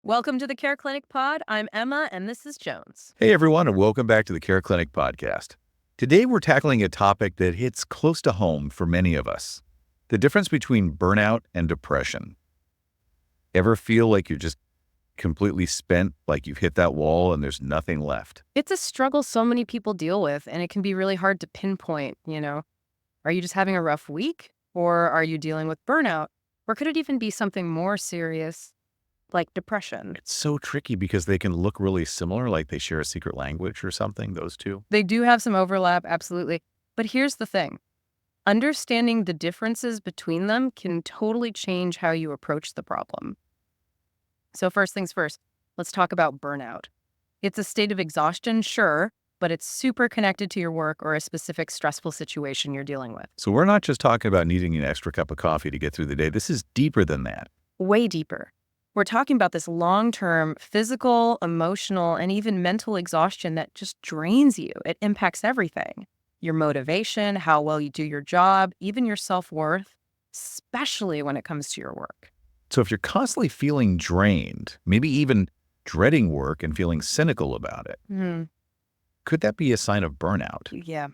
Welcome to the CareClinic Pod. I'm Emma, and this is Jones. Hey, everyone, and welcome back to the CareClinic Podcast. Today, we're tackling a topic that hits close to home for many of us, the difference between burnout and depression. Ever feel like you're just completely spent, like you've hit that wall and there's nothing left? It's a struggle so many people deal with, and it can be really hard to pinpoint, Are you just having a rough week? Or are you dealing with burnout? Or could it even be something more serious, like depression? It's so tricky because they can look really similar, like they share a secret language or something, those two. They do have some overlap, absolutely. But here's the thing. Understanding the differences between them can totally change how you approach the problem. So first things first, let's talk about burnout. It's a state of exhaustion, sure, but it's super connected to your work or a specific stressful situation you're dealing with. So we're not just talking about needing an extra cup of coffee to get through the day. This is deeper than that. Way deeper. We're talking about this long-term physical, emotional, and even mental exhaustion that just drains you. It impacts everything. Your motivation, how well you do your job, even your self-worth, especially when it comes to your work. So if you're constantly feeling drained, maybe even dreading work and feeling cynical about it, could that be a sign of burnout? Yeah,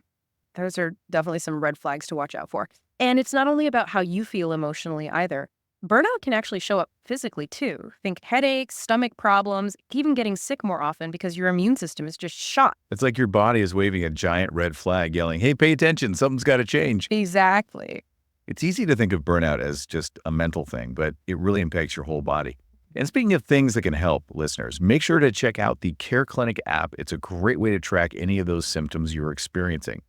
those are definitely some red flags to watch out for. And it's not only about how you feel emotionally either. Burnout can actually show up physically too. Think headaches, stomach problems, even getting sick more often because your immune system is just shot. It's like your body is waving a giant red flag, yelling, hey, pay attention, something's got to change. Exactly. It's easy to think of burnout as just a mental thing, but it really impacts your whole body. And speaking of things that can help, listeners, make sure to check out the CareClinic app. It's a great way to track any of those symptoms you're experiencing.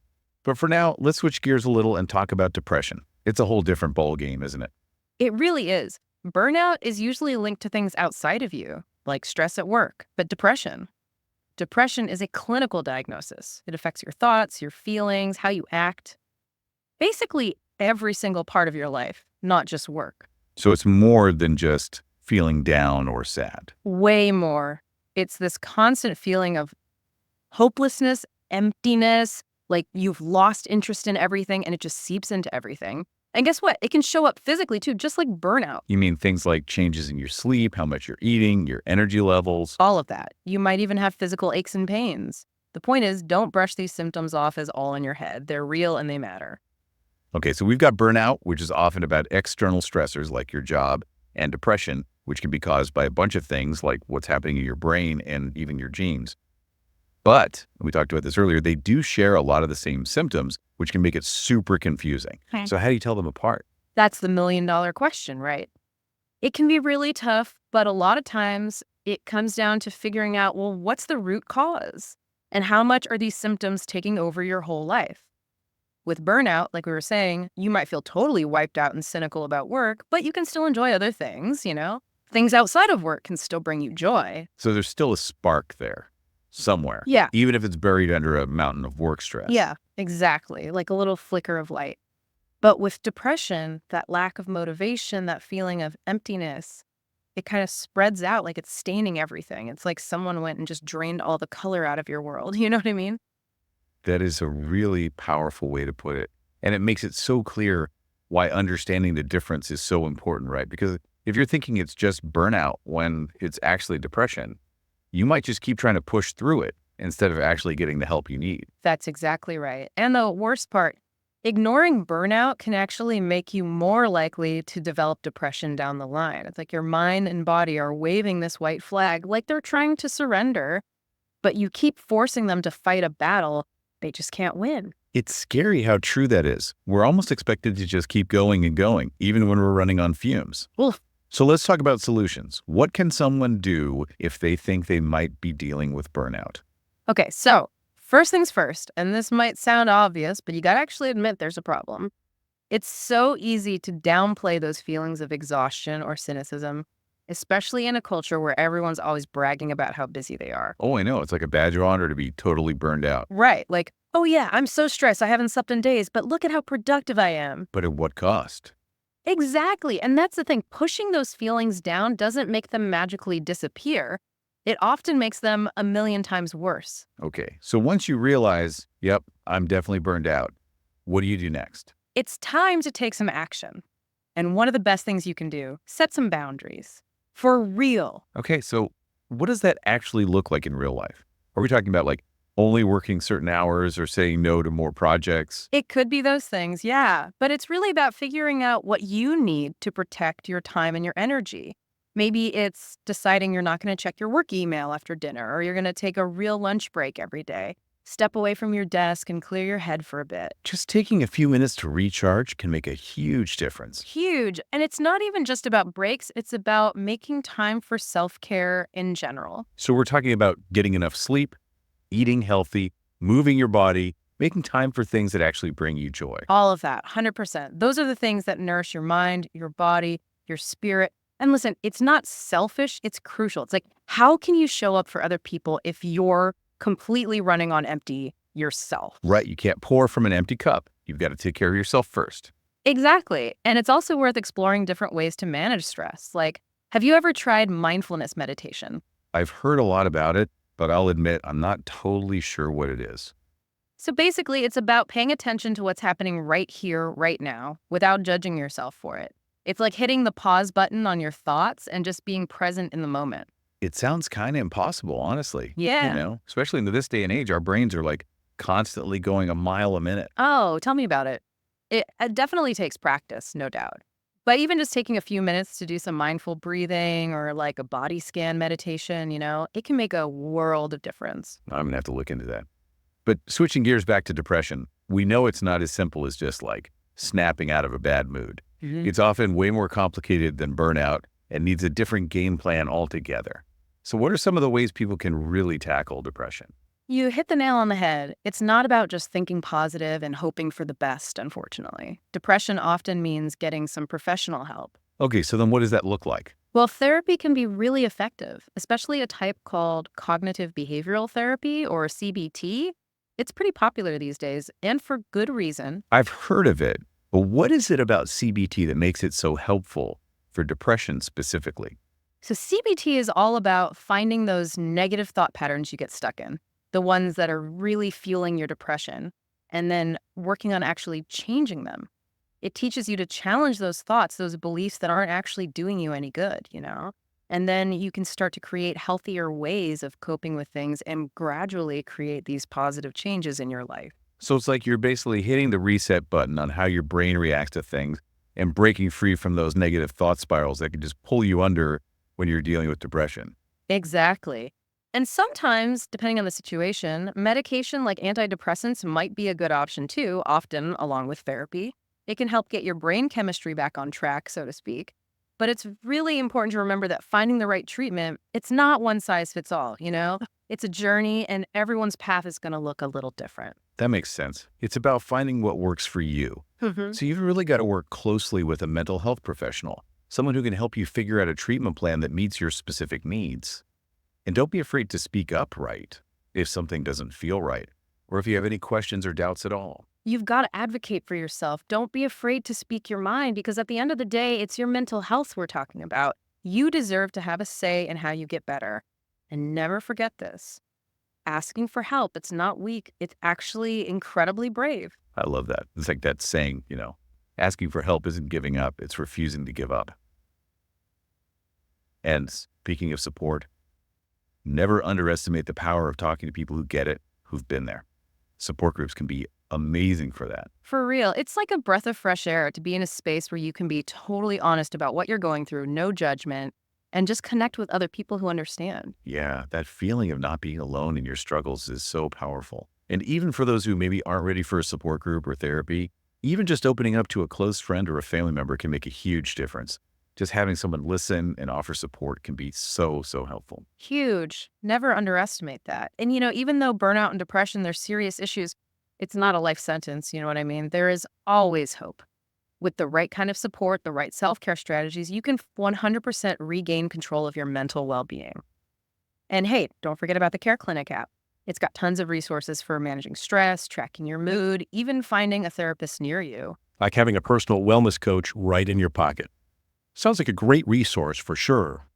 But for now, let's switch gears a little and talk about depression. It's a whole different ballgame, isn't it? It really is. Burnout is usually linked to things outside of you, like stress at work, but depression is a clinical diagnosis. It affects your thoughts, your feelings, how you act. Basically, every single part of your life, not just work. So it's more than just feeling down or sad. Way more. It's this constant feeling of hopelessness, emptiness, like you've lost interest in everything and it just seeps into everything. And guess what? It can show up physically too, just like burnout. You mean things like changes in your sleep, how much you're eating, your energy levels? All of that. You might even have physical aches and pains. The point is, don't brush these symptoms off as all in your head. They're real and they matter. Okay, so we've got burnout, which is often about external stressors like your job, and depression, which can be caused by a bunch of things like what's happening in your brain and even your genes. But, we talked about this earlier, they do share a lot of the same symptoms, which can make it super confusing. Okay. So how do you tell them apart? That's the million-dollar question, right? It can be really tough, but a lot of times it comes down to figuring out, well, what's the root cause? And how much are these symptoms taking over your whole life? With burnout, like we were saying, you might feel totally wiped out and cynical about work, but you can still enjoy other things, Things outside of work can still bring you joy. So there's still a spark there somewhere. Yeah. Even if it's buried under a mountain of work stress. Yeah, exactly. Like a little flicker of light. But with depression, that lack of motivation, that feeling of emptiness, it kind of spreads out like it's staining everything. It's like someone went and just drained all the color out of your world. You know what I mean? That is a really powerful way to put it. And it makes it so clear why understanding the difference is so important, right? Because if you're thinking it's just burnout when it's actually depression, you might just keep trying to push through it instead of actually getting the help you need. That's exactly right. And the worst part, ignoring burnout can actually make you more likely to develop depression down the line. It's like your mind and body are waving this white flag like they're trying to surrender, but you keep forcing them to fight a battle they just can't win. It's scary how true that is. We're almost expected to just keep going and going, even when we're running on fumes. Oof. So let's talk about solutions. What can someone do if they think they might be dealing with burnout? Okay, so first things first, and this might sound obvious, but you gotta actually admit there's a problem. It's so easy to downplay those feelings of exhaustion or cynicism, especially in a culture where everyone's always bragging about how busy they are. Oh, I know. It's like a badge of honor to be totally burned out. Right, like, oh yeah, I'm so stressed, I haven't slept in days, but look at how productive I am. But at what cost? Exactly, and that's the thing. Pushing those feelings down doesn't make them magically disappear. It often makes them a million times worse. Okay, so once you realize, yep, I'm definitely burned out, what do you do next? It's time to take some action. And one of the best things you can do, set some boundaries. For real. Okay, so what does that actually look like in real life? Are we talking about like only working certain hours or saying no to more projects? It could be those things, yeah. But it's really about figuring out what you need to protect your time and your energy. Maybe it's deciding you're not going to check your work email after dinner, or you're going to take a real lunch break every day. Step away from your desk and clear your head for a bit. Just taking a few minutes to recharge can make a huge difference. Huge. And it's not even just about breaks, it's about making time for self care in general. So we're talking about getting enough sleep, eating healthy, moving your body, making time for things that actually bring you joy. All of that, 100%. Those are the things that nourish your mind, your body, your spirit. And listen, it's not selfish, it's crucial. It's like, how can you show up for other people if you're completely running on empty yourself? Right, you can't pour from an empty cup. You've got to take care of yourself first. Exactly. And it's also worth exploring different ways to manage stress. Like, have you ever tried mindfulness meditation? I've heard a lot about it, but I'll admit I'm not totally sure what it is. So basically, it's about paying attention to what's happening right here, right now, without judging yourself for it. It's like hitting the pause button on your thoughts and just being present in the moment. It sounds kind of impossible, honestly. Yeah. Especially in this day and age, our brains are like constantly going a mile a minute. Oh, tell me about it. It definitely takes practice, no doubt. But even just taking a few minutes to do some mindful breathing or like a body scan meditation, it can make a world of difference. I'm going to have to look into that. But switching gears back to depression, we know it's not as simple as just like snapping out of a bad mood. It's often way more complicated than burnout and needs a different game plan altogether. So what are some of the ways people can really tackle depression? You hit the nail on the head. It's not about just thinking positive and hoping for the best, unfortunately. Depression often means getting some professional help. Okay, so then what does that look like? Well, therapy can be really effective, especially a type called cognitive behavioral therapy or CBT. It's pretty popular these days, and for good reason. I've heard of it, but what is it about CBT that makes it so helpful for depression specifically? So, CBT is all about finding those negative thought patterns you get stuck in, the ones that are really fueling your depression, and then working on actually changing them. It teaches you to challenge those thoughts, those beliefs that aren't actually doing you any good. And then you can start to create healthier ways of coping with things and gradually create these positive changes in your life. So it's like you're basically hitting the reset button on how your brain reacts to things and breaking free from those negative thought spirals that can just pull you under when you're dealing with depression. Exactly. And sometimes, depending on the situation, medication like antidepressants might be a good option too, often along with therapy. It can help get your brain chemistry back on track, so to speak. But it's really important to remember that finding the right treatment, it's not one size fits all. It's a journey and everyone's path is going to look a little different. That makes sense. It's about finding what works for you. Hmm. So you've really got to work closely with a mental health professional, someone who can help you figure out a treatment plan that meets your specific needs. And don't be afraid to speak up right if something doesn't feel right, or if you have any questions or doubts at all. You've got to advocate for yourself. Don't be afraid to speak your mind because at the end of the day, it's your mental health we're talking about. You deserve to have a say in how you get better. And never forget this. Asking for help, it's not weak. It's actually incredibly brave. I love that. It's like that saying, asking for help isn't giving up, it's refusing to give up. And speaking of support, never underestimate the power of talking to people who get it, who've been there. Support groups can be amazing for that. For real, it's like a breath of fresh air to be in a space where you can be totally honest about what you're going through, no judgment, and just connect with other people who understand. Yeah, that feeling of not being alone in your struggles is so powerful. And even for those who maybe aren't ready for a support group or therapy, even just opening up to a close friend or a family member can make a huge difference. Just having someone listen and offer support can be so, so helpful. Huge. Never underestimate that. And, even though burnout and depression, they're serious issues, it's not a life sentence. You know what I mean? There is always hope. With the right kind of support, the right self-care strategies, you can 100% regain control of your mental well-being. And hey, don't forget about the CareClinic app. It's got tons of resources for managing stress, tracking your mood, even finding a therapist near you. Like having a personal wellness coach right in your pocket. Sounds like a great resource for sure.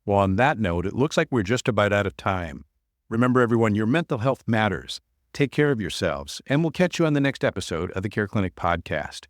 Well, on that note, it looks like we're just about out of time. Remember, everyone, your mental health matters. Take care of yourselves, and we'll catch you on the next episode of the CareClinic Podcast.